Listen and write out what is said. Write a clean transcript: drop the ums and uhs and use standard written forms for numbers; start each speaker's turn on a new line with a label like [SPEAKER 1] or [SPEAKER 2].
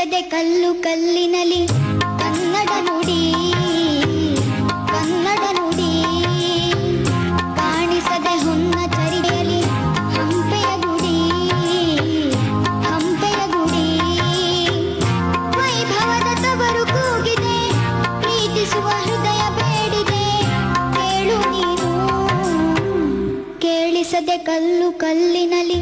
[SPEAKER 1] ಕಾಣಿಸದೆ ಕಲ್ಲು ಕಲ್ಲಿನಲಿ ಕನ್ನಡ ನುಡಿ ಕಾಣಿಸದೆ ಹೊನ್ನ ಚರಿಗೆಯಲ್ಲಿ ಹಂಪೆಯ ಗುಡಿ ವೈಭವದ ತವರು ಕೂಗಿದೆ ಪ್ರೀತಿಸುವ ಹೃದಯ ಬೇಡಿದೆ ಕೇಳು ನೀನು ಕೇಳಿಸದೆ ಕಲ್ಲು ಕಲ್ಲಿನಲಿ